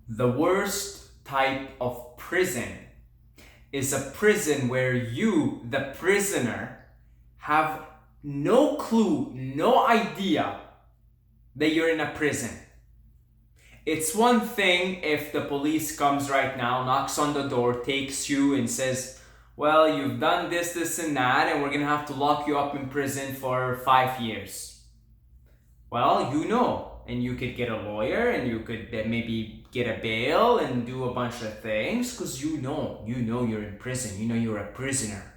The worst type of prison is a prison where you, the prisoner, have no clue, no idea that you're in a prison. It's one thing if the police comes right now, knocks on the door, takes you and says, well, you've done this, this and that, and we're gonna have to lock you up in prison for 5 years. Well, you know, and you could get a lawyer and you could maybe get a bail and do a bunch of things because you know you're in prison, you know you're a prisoner.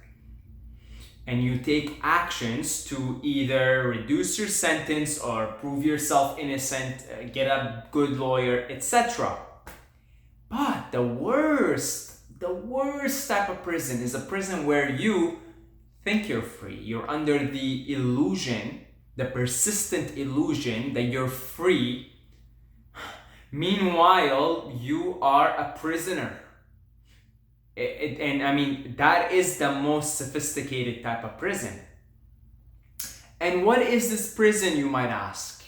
And you take actions to either reduce your sentence or prove yourself innocent, get a good lawyer, etc. But the worst type of prison is a prison where you think you're free. You're under the illusion, the persistent illusion that you're free. Meanwhile, you are a prisoner. And I mean, that is the most sophisticated type of prison. And what is this prison, you might ask?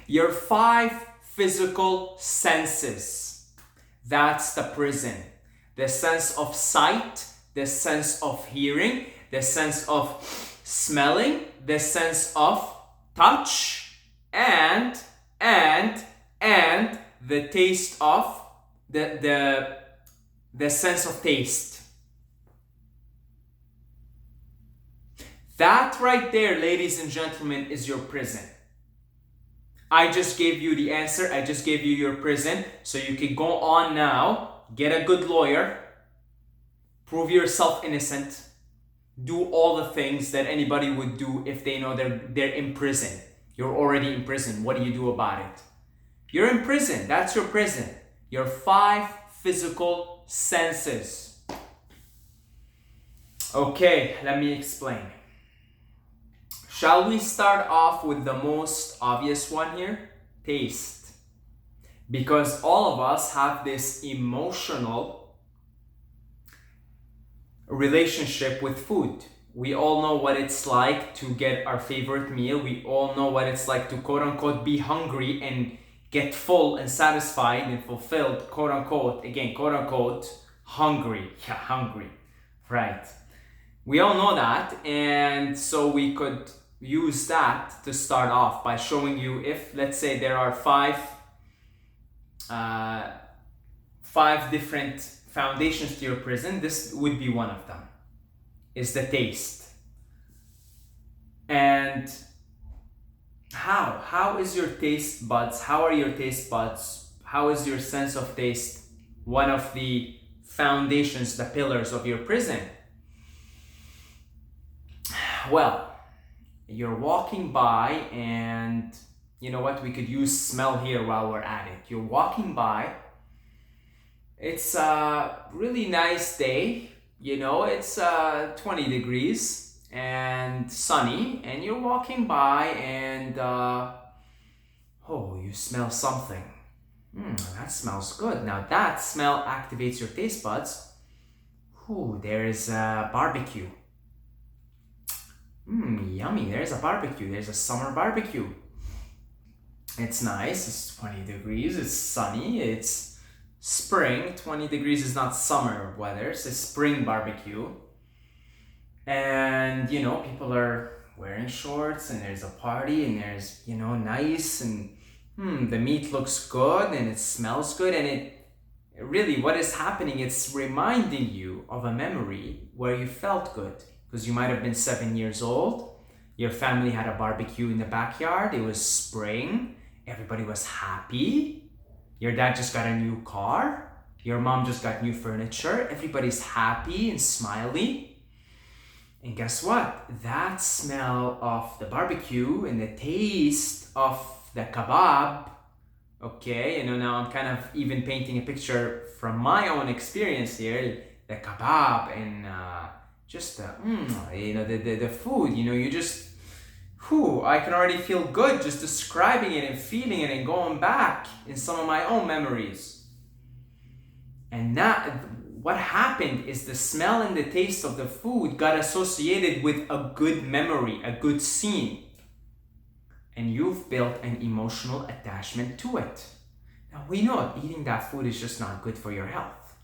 Your 5 physical senses. That's the prison. The sense of sight, the sense of hearing, the sense of smelling, the sense of touch, and the taste of the sense of taste. That right there, ladies and gentlemen, is your prison. I just gave you the answer. I just gave you your prison. So you can go on now, get a good lawyer, prove yourself innocent, do all the things that anybody would do if they know they're in prison. You're already in prison. What do you do about it? You're in prison. That's your prison. Your 5 physical senses. Okay, let me explain. Shall we start off with the most obvious one here? Taste. Because all of us have this emotional relationship with food. We all know what it's like to get our favorite meal. We all know what it's like to quote unquote be hungry and get full and satisfied and fulfilled, quote unquote, again, quote unquote, hungry. Yeah, hungry. Right. We all know that, and so we could use that to start off by showing you if, let's say, there are 5 different foundations to your prison, this would be one of them, is the taste. And how is your taste buds, how are your taste buds, how is your sense of taste one of the foundations, the pillars of your prison? Well, you're walking by, and you know what, we could use smell here while we're at it. You're walking by, it's a really nice day, you know, it's 20 degrees and sunny, and you're walking by and you smell something. That smells good. Now that smell activates your taste buds. There's a barbecue. Yummy, there's a barbecue. There's a summer barbecue. It's nice, it's 20 degrees, it's sunny, it's spring. 20 degrees is not summer weather, it's a spring barbecue. And, you know, people are wearing shorts and there's a party and there's, you know, nice and the meat looks good and it smells good, and it really, what is happening, it's reminding you of a memory where you felt good. Because you might have been 7 years old, your family had a barbecue in the backyard, it was spring, everybody was happy, your dad just got a new car, your mom just got new furniture, everybody's happy and smiley. And guess what? That smell of the barbecue and the taste of the kebab, okay, you know, now I'm kind of even painting a picture from my own experience here, the kebab and just the, you know, the food, you know, you just, I can already feel good just describing it and feeling it and going back in some of my own memories. And that, what happened is the smell and the taste of the food got associated with a good memory, a good scene. and you've built an emotional attachment to it. Now we know eating that food is just not good for your health.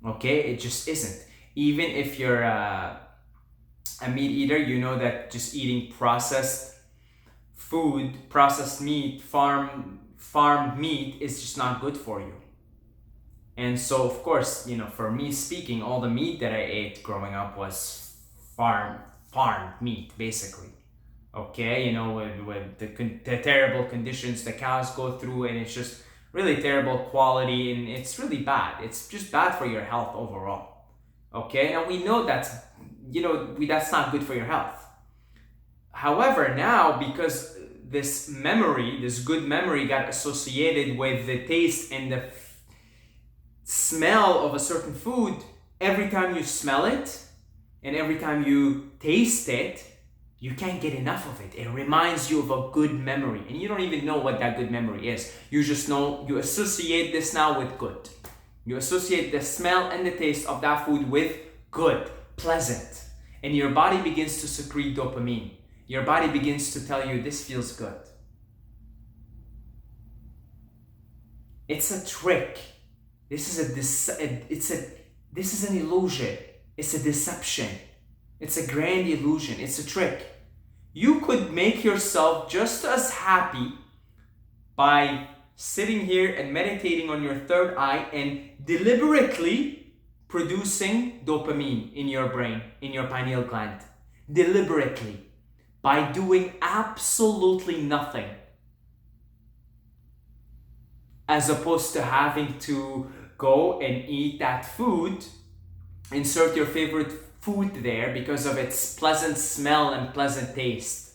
Okay, it just isn't. Even if you're a meat eater, you know that just eating processed food, processed meat, farm meat is just not good for you. And so, of course, for me speaking, all the meat that I ate growing up was farm meat, basically. Okay, with the terrible conditions the cows go through, and it's just really terrible quality, and it's really bad. It's just bad for your health overall. Okay, and we know that's not good for your health. However, now because this good memory got associated with the taste and the smell of a certain food, every time you smell it and every time you taste it, you can't get enough of it. It reminds you of a good memory, and you don't even know what that good memory is. You just know, you associate this now with good. You associate the smell and the taste of that food with good, pleasant, and your body begins to secrete dopamine. Your body begins to tell you, this feels good. It's a trick. This is an illusion. It's a deception. It's a grand illusion. It's a trick. You could make yourself just as happy by sitting here and meditating on your third eye and deliberately producing dopamine in your brain, in your pineal gland. Deliberately. By doing absolutely nothing. As opposed to having to go and eat that food, insert your favorite food there because of its pleasant smell and pleasant taste.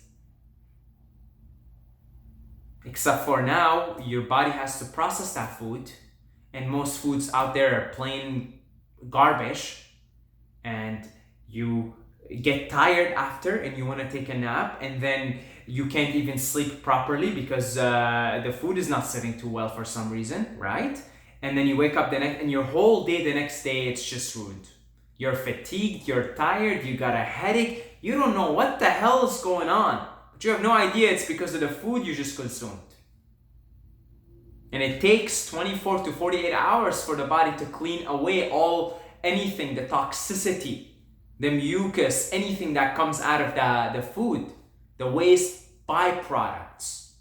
Except for now, your body has to process that food, and most foods out there are plain garbage, and you get tired after and you want to take a nap, and then you can't even sleep properly because the food is not sitting too well for some reason, right? And then you wake up and your whole day the next day, it's just ruined. You're fatigued, you're tired, you got a headache, you don't know what the hell is going on, but you have no idea it's because of the food you just consumed. And it takes 24 to 48 hours for the body to clean away anything, the toxicity, the mucus, anything that comes out of the food, the waste byproducts.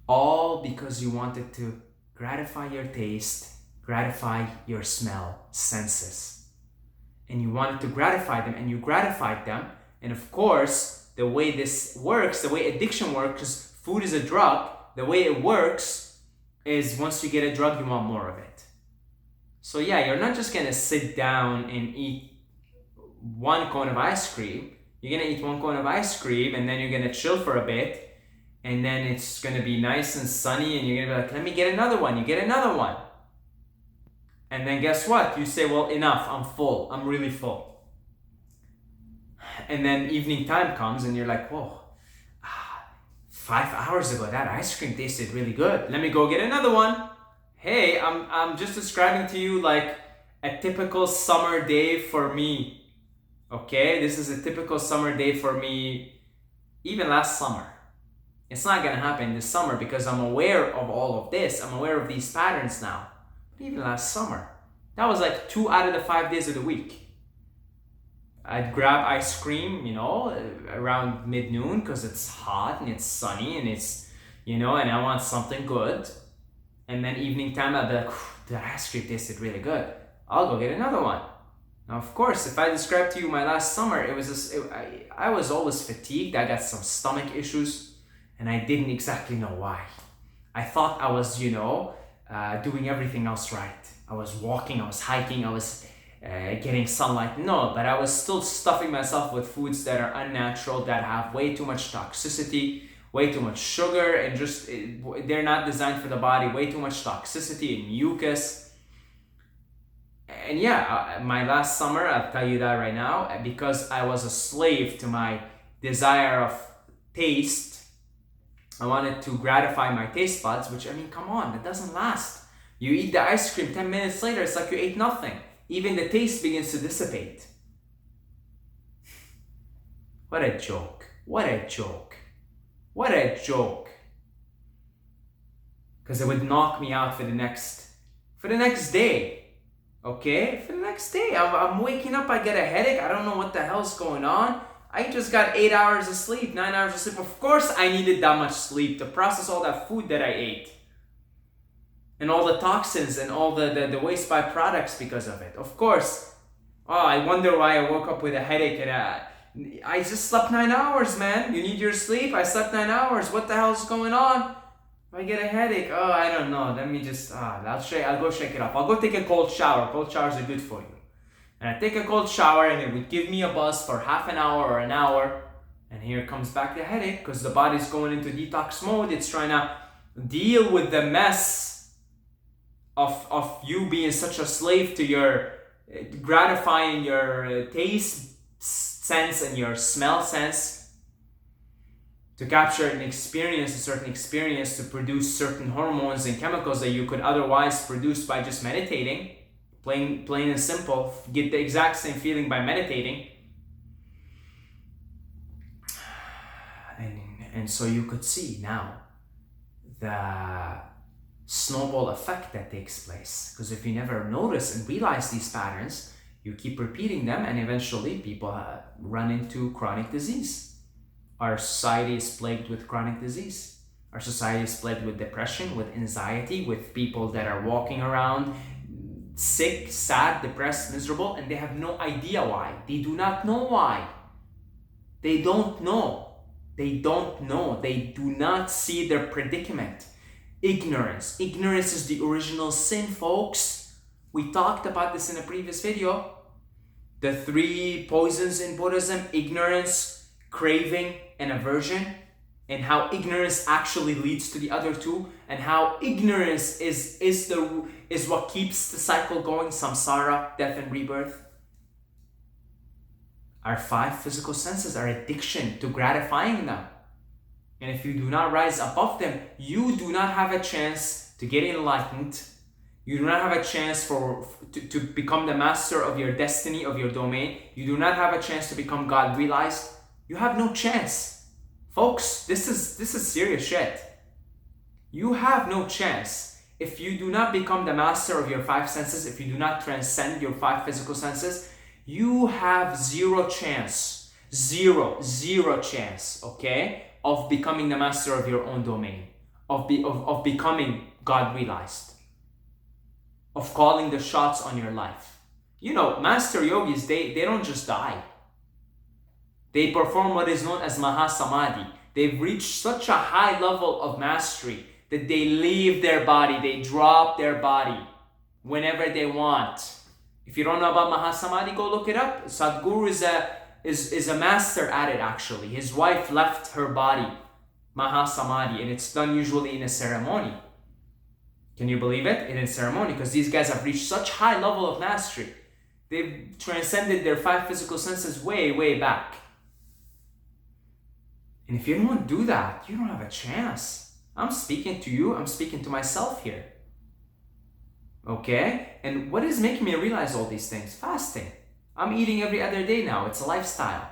All because you wanted to gratify your taste, gratify your smell senses. And you wanted to gratify them, and you gratified them. And of course, the way this works, the way addiction works, because food is a drug, the way it works is once you get a drug, you want more of it. So yeah, you're not just gonna sit down and eat one cone of ice cream. You're gonna eat one cone of ice cream, and then you're gonna chill for a bit, and then it's gonna be nice and sunny, and you're gonna be like, let me get another one. You get another one. And then guess what? You say, well, enough, I'm full. I'm really full. And then evening time comes, and you're like, whoa, 5 hours ago, that ice cream tasted really good. Let me go get another one. Hey, I'm just describing to you like a typical summer day for me. Okay, this is a typical summer day for me, even last summer. It's not gonna happen this summer because I'm aware of all of this. I'm aware of these patterns now. But even last summer, that was like 2 out of the 5 days of the week. I'd grab ice cream, around mid-noon because it's hot and it's sunny and it's, and I want something good. And then evening time, I'd be like, the ice cream tasted really good. I'll go get another one. Now, of course, if I describe to you my last summer, I was always fatigued. I got some stomach issues, and I didn't exactly know why. I thought I was, doing everything else right. I was walking, I was hiking, I was getting sunlight. No, but I was still stuffing myself with foods that are unnatural, that have way too much toxicity, way too much sugar, and just they're not designed for the body. Way too much toxicity and mucus. And yeah, my last summer, I'll tell you that right now, because I was a slave to my desire of taste. I wanted to gratify my taste buds, which, come on, that doesn't last. You eat the ice cream, 10 minutes later, it's like you ate nothing. Even the taste begins to dissipate. What a joke. What a joke. What a joke. Because it would knock me out for the next day. Okay? For the next day. I'm waking up, I get a headache. I don't know what the hell's going on. I just got 8 hours of sleep, 9 hours of sleep. Of course I needed that much sleep to process all that food that I ate. And all the toxins and all the waste byproducts because of it. Of course. Oh, I wonder why I woke up with a headache and I just slept 9 hours, man. You need your sleep? I slept 9 hours. What the hell's going on? If I get a headache, oh, I don't know. Let me just, I'll go shake it off. I'll go take a cold shower. Cold showers are good for you. And I take a cold shower and it would give me a buzz for half an hour or an hour. And here comes back the headache because the body's going into detox mode. It's trying to deal with the mess of you being such a slave to your gratifying your taste sense and your smell sense to capture and experience a certain experience to produce certain hormones and chemicals that you could otherwise produce by just meditating. Plain and simple, get the exact same feeling by meditating. And so you could see now the snowball effect that takes place. Because if you never notice and realize these patterns, you keep repeating them and eventually people run into chronic disease. Our society is plagued with chronic disease. Our society is plagued with depression, with anxiety, with people that are walking around sick, sad, depressed, miserable, and they have no idea why. They do not know why. They don't know. They don't know. They do not see their predicament. Ignorance. Ignorance is the original sin, folks. We talked about this in a previous video. The 3 poisons in Buddhism: ignorance, craving, and aversion, and how ignorance actually leads to the other 2, and how ignorance is what keeps the cycle going, samsara, death and rebirth. Our 5 physical senses are addiction to gratifying them. And if you do not rise above them, you do not have a chance to get enlightened. You do not have a chance to become the master of your destiny, of your domain. You do not have a chance to become God realized. You have no chance. Folks, this is serious shit. You have no chance. If you do not become the master of your 5 senses, if you do not transcend your 5 physical senses, you have zero chance, zero chance, okay, of becoming the master of your own domain, of becoming God realized, of calling the shots on your life. You know, master yogis, they don't just die. They perform what is known as Mahasamadhi. They've reached such a high level of mastery that they leave their body, they drop their body whenever they want. If you don't know about Mahasamadhi, go look it up. Sadhguru is a master at it actually. His wife left her body, Mahasamadhi, and it's done usually in a ceremony. Can you believe it? In a ceremony, because these guys have reached such high level of mastery. They've transcended their 5 physical senses way back. And if you don't do that, you don't have a chance. I'm speaking to you, I'm speaking to myself here. Okay? And what is making me realize all these things? Fasting. I'm eating every other day now. It's a lifestyle.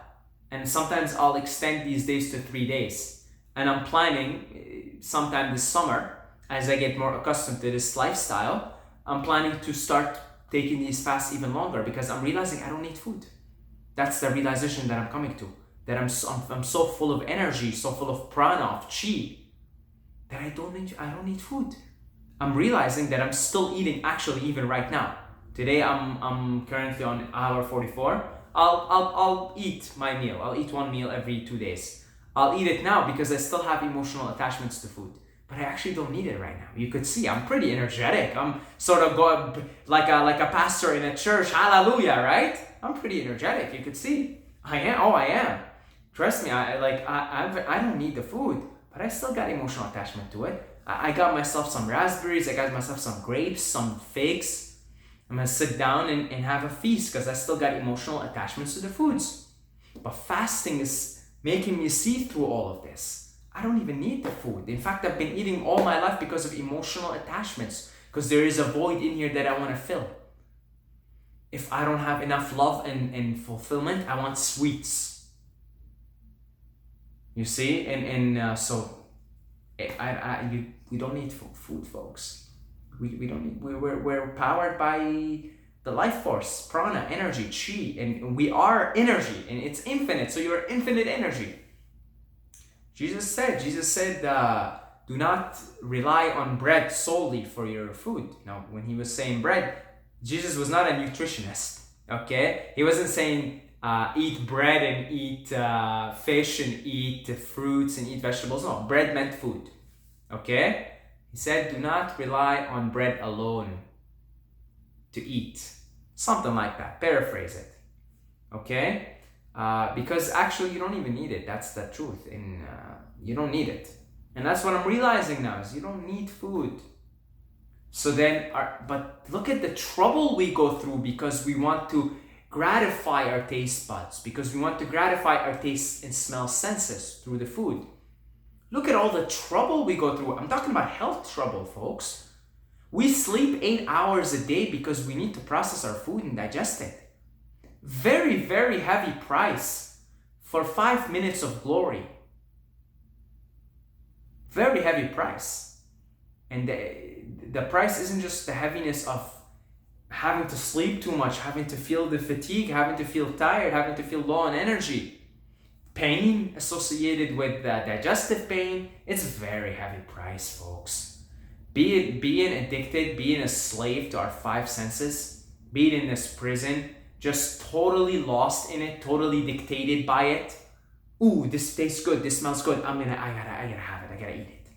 And sometimes I'll extend these days to 3 days. And I'm planning sometime this summer, as I get more accustomed to this lifestyle, I'm planning to start taking these fasts even longer because I'm realizing I don't need food. That's the realization that I'm coming to. That I'm so full of energy, so full of prana, of chi, that I don't need food. I'm realizing that I'm still eating actually even right now. Today I'm currently on hour 44. I'll eat my meal. I'll eat 1 meal every 2 days. I'll eat it now because I still have emotional attachments to food. But I actually don't need it right now. You could see I'm pretty energetic. I'm sort of going like a pastor in a church. Hallelujah, right? I'm pretty energetic. You could see. I am. Trust me. I don't need the food, but I still got emotional attachment to it. I got myself some raspberries. I got myself some grapes, some figs. I'm gonna sit down and have a feast because I still got emotional attachments to the foods. But fasting is making me see through all of this. I don't even need the food. In fact, I've been eating all my life because of emotional attachments, because there is a void in here that I want to fill. If I don't have enough love and fulfillment, I want sweets. You see, so we don't need food, folks. We don't need. We're powered by the life force, prana, energy, chi, and we are energy, and it's infinite. So you're infinite energy. Jesus said, do not rely on bread solely for your food. Now, when he was saying bread, Jesus was not a nutritionist. Okay, he wasn't saying eat bread and eat fish and eat fruits and eat vegetables. No, bread meant food. Okay, he said, do not rely on bread alone to eat. Something like that. Paraphrase it. Okay. Because actually you don't even need it. That's the truth. And you don't need it. And that's what I'm realizing now is you don't need food. So then, but look at the trouble we go through because we want to gratify our taste buds, because we want to gratify our taste and smell senses through the food. Look at all the trouble we go through. I'm talking about health trouble, folks. We sleep 8 hours a day because we need to process our food and digest it. Very, very heavy price for 5 minutes of glory. Very heavy price. And the price isn't just the heaviness of having to sleep too much, having to feel the fatigue, having to feel tired, having to feel low on energy. Pain associated with digestive pain. It's a very heavy price, folks. Being addicted, being a slave to our 5 senses, being in this prison, just totally lost in it, totally dictated by it. Ooh, this tastes good, this smells good. I gotta have it, I gotta eat it.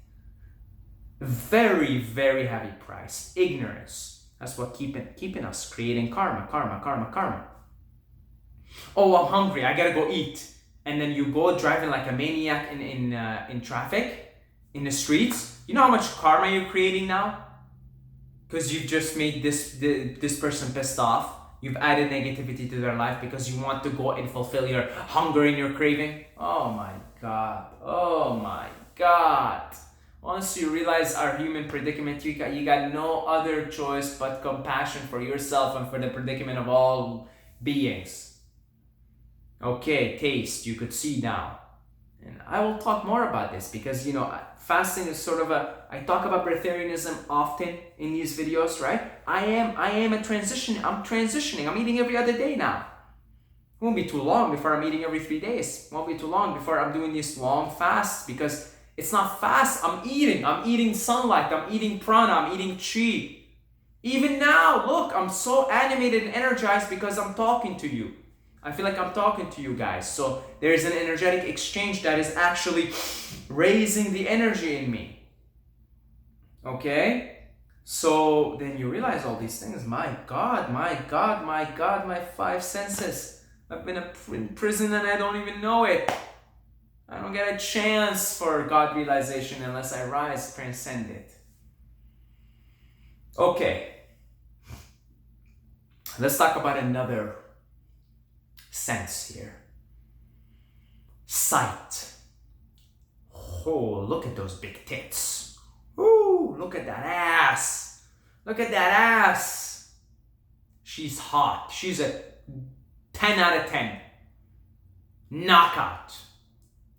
Very, very heavy price. Ignorance. That's what keeping us creating karma. Oh, I'm hungry, I gotta go eat. And then you go driving like a maniac in traffic, in the streets. You know how much karma you're creating now? Because you've just made this person pissed off. You've added negativity to their life because you want to go and fulfill your hunger and your craving. Oh my God. Once you realize our human predicament, you got no other choice but compassion for yourself and for the predicament of all beings. Okay, taste, you could see now. And I will talk more about this because, fasting is sort of I talk about breatharianism often in these videos, right? I am I'm transitioning. I'm eating every other day now. It won't be too long before I'm eating every 3 days. It won't be too long before I'm doing these long fasts because it's not fast. I'm eating sunlight. I'm eating prana. I'm eating chi. Even now, look, I'm so animated and energized because I'm talking to you. I feel like I'm talking to you guys. So there's an energetic exchange that is actually raising the energy in me. Okay? So then you realize all these things. My God, my 5 senses. I've been in prison and I don't even know it. I don't get a chance for God realization unless I rise, transcend it. Okay. Let's talk about another sense here. Sight. Oh, look at those big tits. Ooh, look at that ass. Look at that ass. She's hot. She's a 10 out of 10. Knockout.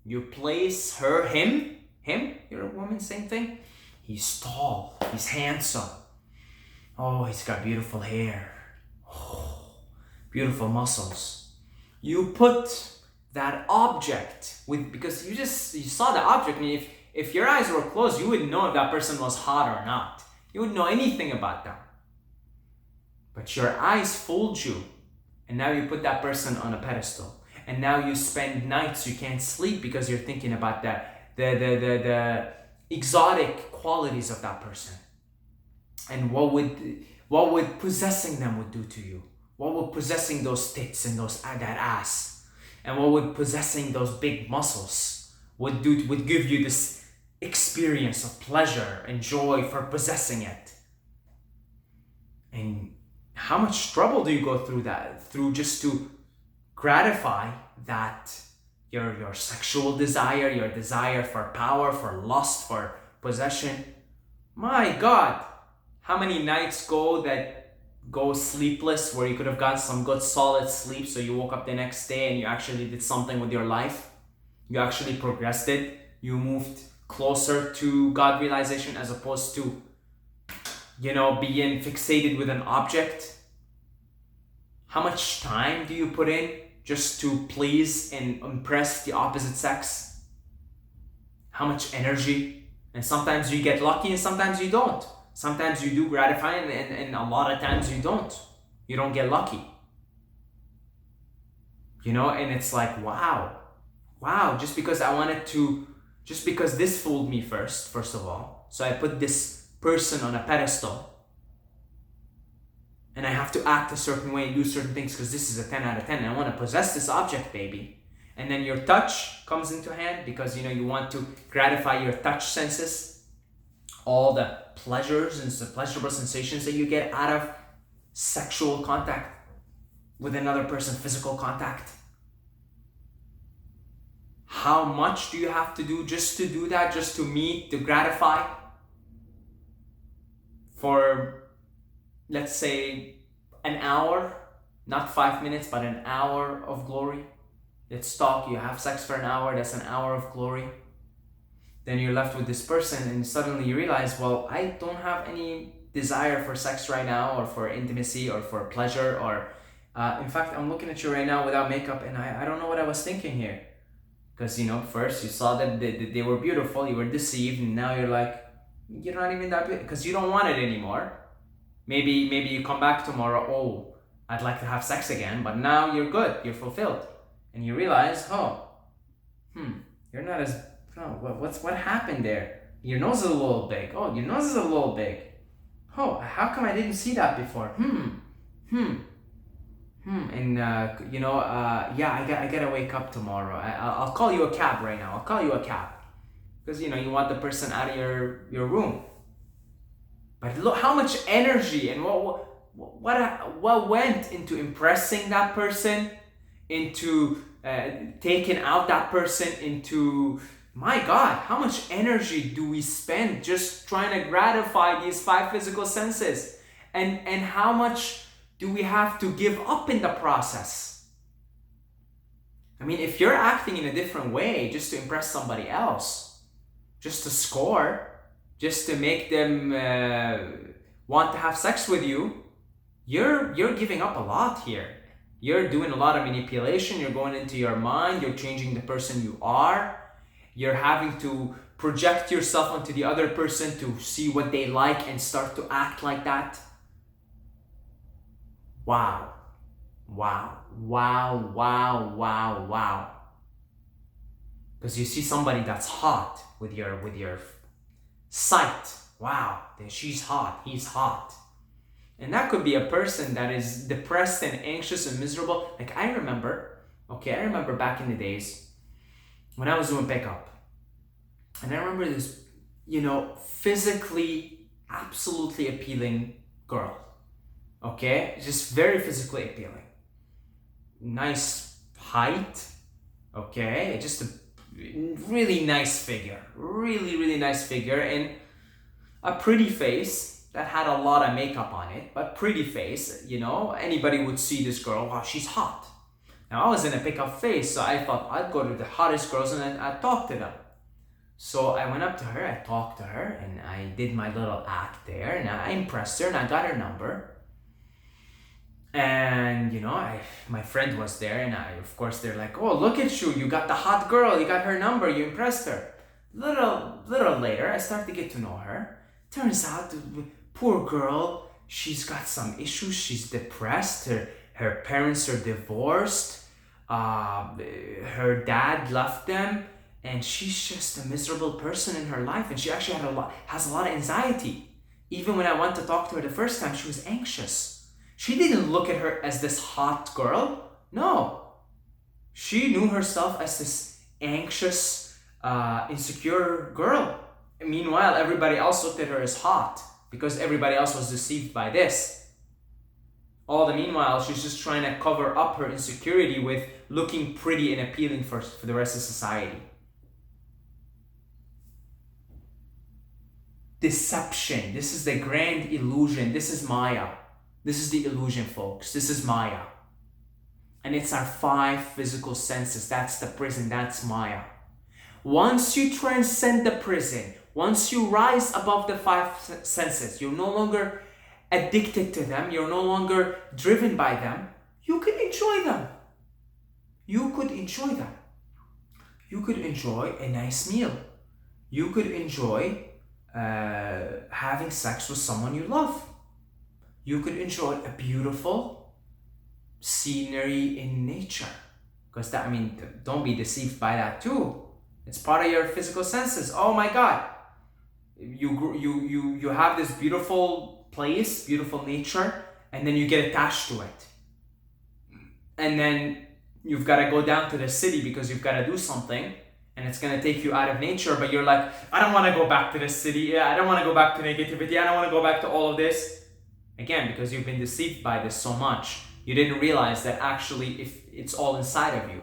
You place him, you're a woman, same thing. He's tall, he's handsome. Oh, he's got beautiful hair. Oh, beautiful muscles. You put that object because you saw the object, and if your eyes were closed, you wouldn't know if that person was hot or not. You wouldn't know anything about them. But your eyes fooled you, and now you put that person on a pedestal. And now you spend nights you can't sleep because you're thinking about the exotic qualities of that person. And what would possessing them would do to you? What would possessing those tits and that ass? And what would possessing those big muscles would give you this experience of pleasure and joy for possessing it? And how much trouble do you go through just to gratify that your sexual desire, your desire for power, for lust, for possession? My God, how many nights go sleepless where you could have gotten some good solid sleep, so you woke up the next day and you actually did something with your life? You actually progressed it. You moved closer to God realization as opposed to, being fixated with an object. How much time do you put in just to please and impress the opposite sex? How much energy? And sometimes you get lucky and sometimes you don't. Sometimes you do gratify and a lot of times you don't. You don't get lucky. And it's like, wow, just because this fooled me first of all. So I put this person on a pedestal and I have to act a certain way and do certain things because this is a 10 out of 10 and I want to possess this object, baby. And then your touch comes into hand because you want to gratify your touch senses, all the pleasures and the pleasurable sensations that you get out of sexual contact with another person, physical contact. How much do you have to do just to do that, just to gratify? For, let's say, an hour, not 5 minutes, but an hour of glory. Let's talk, you have sex for an hour, that's an hour of glory. Then you're left with this person and suddenly you realize, well, I don't have any desire for sex right now or for intimacy or for pleasure or, in fact, I'm looking at you right now without makeup and I don't know what I was thinking here. Because, first you saw that they were beautiful, you were deceived, and now you're like, you're not even that beautiful, because you don't want it anymore. Maybe you come back tomorrow, oh, I'd like to have sex again, but now you're good, you're fulfilled. And you realize, you're not as, what happened there? Your nose is a little big. Oh, your nose is a little big. Oh, how come I didn't see that before? And I gotta wake up tomorrow. I'll call you a cab right now. I'll call you a cab because you want the person out of your room. But look how much energy and what went into impressing that person, into taking out that person, into, my God, how much energy do we spend just trying to gratify these 5 physical senses, and how much do we have to give up in the process? I mean, if you're acting in a different way just to impress somebody else, just to score, just to make them want to have sex with you, you're giving up a lot here. You're doing a lot of manipulation, you're going into your mind, you're changing the person you are, you're having to project yourself onto the other person to see what they like and start to act like that. Wow. Because you see somebody that's hot with your sight. Wow, she's hot, he's hot. And that could be a person that is depressed and anxious and miserable. Like I remember back in the days when I was doing pickup. And I remember this, physically absolutely appealing girl. Okay, just very physically appealing. Nice height, okay, just a really nice figure, really nice figure, and a pretty face that had a lot of makeup on it, but pretty face, anybody would see this girl, wow, she's hot. Now I was in a pickup phase, so I thought I'd go to the hottest girls and I'd talk to them. So I went up to her, I talked to her, and I did my little act there, and I impressed her, and I got her number. And my friend was there, and of course they're like, oh, look at you got the hot girl, you got her number, you impressed her. Little later, I start to get to know her. Turns out, poor girl, she's got some issues, she's depressed, her parents are divorced, her dad left them, and she's just a miserable person in her life, and she actually has a lot of anxiety. Even when I went to talk to her the first time, she was anxious. She didn't look at her as this hot girl. No. She knew herself as this anxious, insecure girl. And meanwhile, everybody else looked at her as hot because everybody else was deceived by this. All the meanwhile, she's just trying to cover up her insecurity with looking pretty and appealing for the rest of society. Deception. This is the grand illusion. This is Maya. This is the illusion, folks. This is Maya. And it's our 5 physical senses. That's the prison. That's Maya. Once you transcend the prison, once you rise above the five senses, you're no longer addicted to them, you're no longer driven by them, you could enjoy them. You could enjoy them. You could enjoy a nice meal. You could enjoy having sex with someone you love. You could enjoy a beautiful scenery in nature. Because that, I mean, don't be deceived by that too. It's part of your physical senses. Oh my God. You have this beautiful place, beautiful nature, and then you get attached to it. And then you've got to go down to the city because you've got to do something, and it's going to take you out of nature, but you're like, I don't want to go back to the city. Yeah, I don't want to go back to negativity. I don't want to go back to all of this. Again, because you've been deceived by this so much. You didn't realize that actually if it's all inside of you,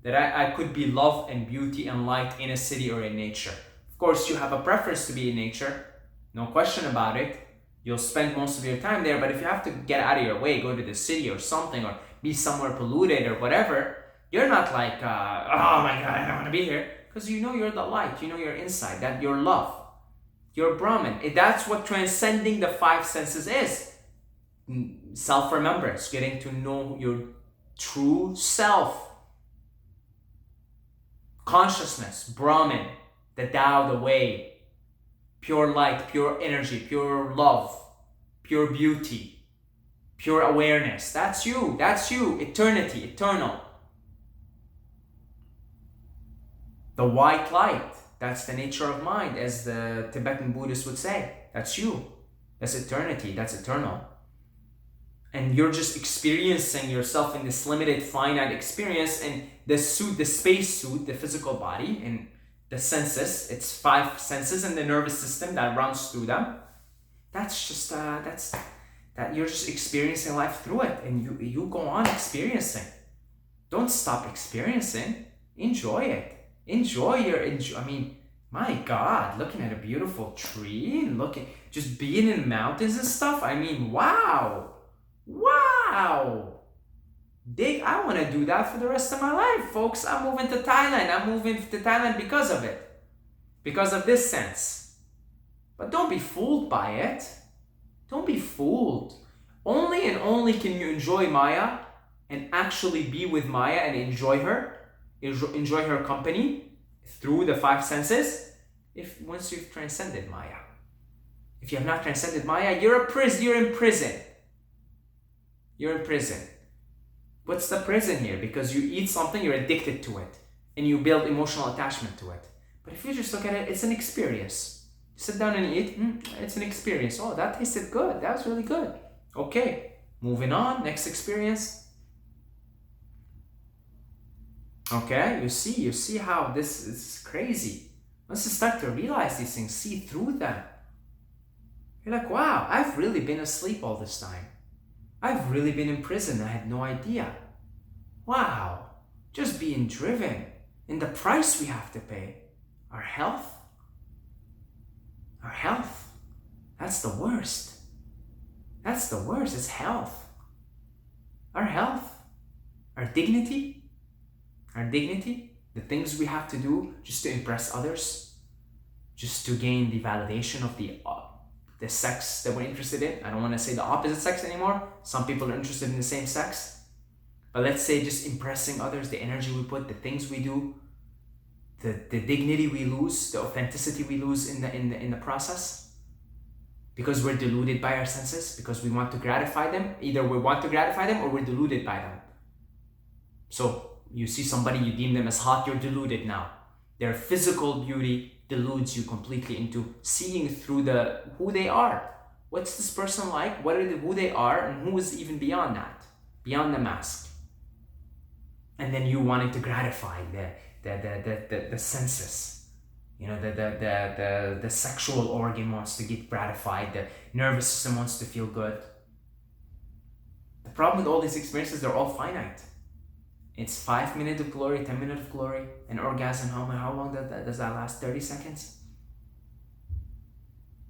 that I could be love and beauty and light in a city or in nature. Of course, you have a preference to be in nature, no question about it. You'll spend most of your time there, but if you have to get out of your way, go to the city or something, or be somewhere polluted or whatever, you're not like, oh my God, I don't want to be here. Because you know you're the light, you know you're inside, that you're love, you're Brahman. That's what transcending the five senses is. Self-remembrance, getting to know your true self. Consciousness, Brahman, the Tao, the way, pure light, pure energy, pure love, pure beauty, pure awareness. That's you, eternity, eternal. The white light, that's the nature of mind, as the Tibetan Buddhists would say. That's you, that's eternity, that's eternal. And you're just experiencing yourself in this limited, finite experience, and the suit, the space suit, the physical body, and the senses, it's five senses and the nervous system that runs through them. That's just, that you're just experiencing life through it, and you go on experiencing. Don't stop experiencing. Enjoy it. I mean, my God, looking at a beautiful tree and just being in mountains and stuff. I mean, wow. I want to do that for the rest of my life, folks. I'm moving to Thailand. I'm moving to Thailand because of it. Because of this sense. But don't be fooled by it. Don't be fooled. Only and only can you enjoy Maya and actually be with Maya and enjoy her company through the five senses once you've transcended Maya. If you have not transcended Maya, you're in prison. You're in prison. What's the prison here? Because you eat something, you're addicted to it, and you build emotional attachment to it. But if you just look at it, it's an experience. You sit down and eat, it's an experience. Oh, that tasted good. That was really good. Okay, moving on, next experience. Okay, you see how this is crazy. Once you start to realize these things, see through them, you're like, wow, I've really been asleep all this time. I've really been in prison. I had no idea. Wow, just being driven. And the price we have to pay, our health. Our health. That's the worst. It's health. Our health. Our dignity. The things we have to do just to impress others. Just to gain the validation of the sex that we're interested in. I don't want to say the opposite sex anymore. Some people are interested in the same sex. But let's say just impressing others, the energy we put, the things we do, the dignity we lose, the authenticity we lose in the process. Because we're deluded by our senses, because we want to gratify them. Either we want to gratify them or we're deluded by them. So you see somebody, you deem them as hot, you're deluded now. Their physical beauty deludes you completely into seeing through who they are. What's this person like? Who they are, and who is even beyond that, beyond the mask. And then you wanting to gratify the senses. You know, the sexual organ wants to get gratified. The nervous system wants to feel good. The problem with all these experiences, they're all finite. It's 5 minutes of glory, 10 minutes of glory. An orgasm, how long does that last? 30 seconds?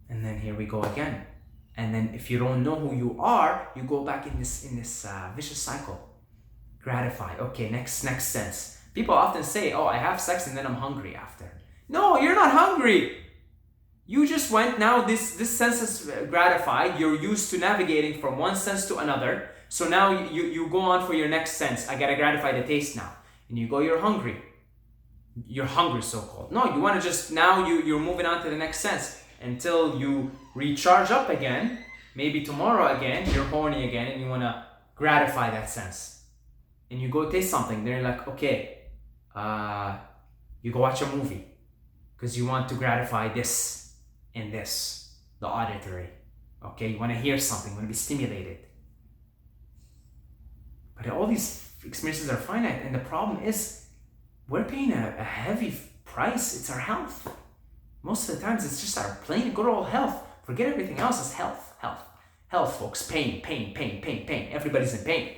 And then here we go again. And then if you don't know who you are, you go back in this vicious cycle. Gratify. Okay, next sense. People often say, oh, I have sex and then I'm hungry after. No, you're not hungry. You just went, now this sense is gratified. You're used to navigating from one sense to another. So now you go on for your next sense. I gotta gratify the taste now. And you go, you're hungry. You're hungry, so-called. No, you want to just, now you're moving on to the next sense until you recharge up again. Maybe tomorrow again, you're horny again and you want to gratify that sense. And you go taste something. Then you're like, okay, you go watch a movie because you want to gratify this and this, the auditory. Okay, you want to hear something, you want to be stimulated. But all these experiences are finite, and the problem is we're paying a heavy price. It's our health. Most of the times it's just our plain good old health. Forget everything else. It's health, folks. Pain. Everybody's in pain.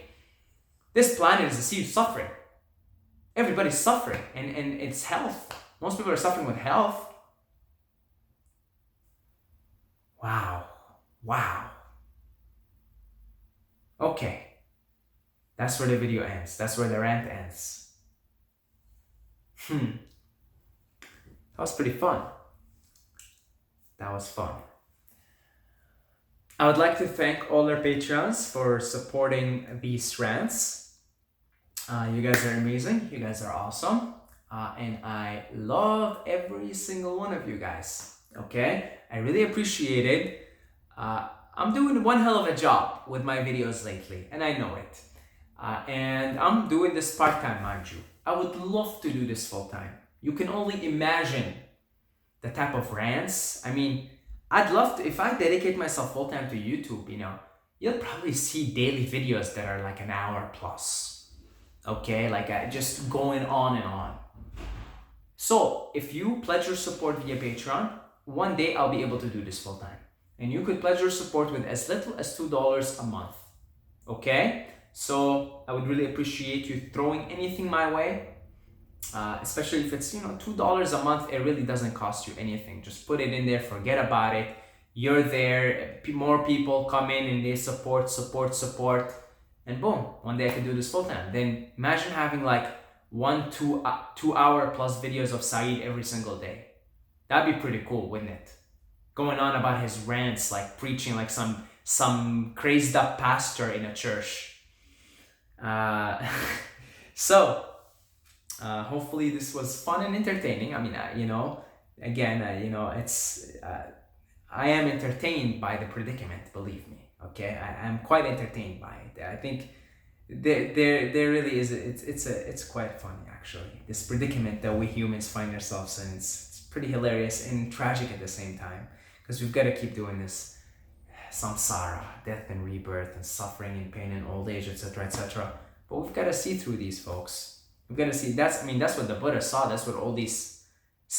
This planet is a sea of suffering. Everybody's suffering, and it's health. Most people are suffering with health. Wow. Okay. That's where the video ends. That's where the rant ends. That was pretty fun. That was fun. I would like to thank all our Patreons for supporting these rants. You guys are amazing. You guys are awesome. And I love every single one of you guys. Okay? I really appreciate it. I'm doing one hell of a job with my videos lately, and I know it. And I'm doing this part-time, mind you. I would love to do this full-time. You can only imagine the type of rants. I mean, I'd love to, if I dedicate myself full-time to YouTube, you'll probably see daily videos that are like an hour plus. Okay, like just going on and on. So if you pledge your support via Patreon, one day I'll be able to do this full-time. And you could pledge your support with as little as $2 a month. Okay? So I would really appreciate you throwing anything my way, especially if it's $2 a month. It really doesn't cost you anything. Just put it in there, forget about it. You're there, more people come in and they support, and boom, one day I can do this full time. Then imagine having like 2 hour plus videos of Saeed every single day. That'd be pretty cool, wouldn't it? Going on about his rants, like preaching like some crazed up pastor in a church. So hopefully this was fun and entertaining. I mean, it's I am entertained by the predicament, believe me. Okay, I'm quite entertained by it. I think there really is. It's quite funny actually. This predicament that we humans find ourselves in. It's pretty hilarious and tragic at the same time, because we've got to keep doing this samsara, death and rebirth and suffering and pain and old age, etc. But we've got to see through these, folks. We've got to see. That's what the Buddha saw. That's what all these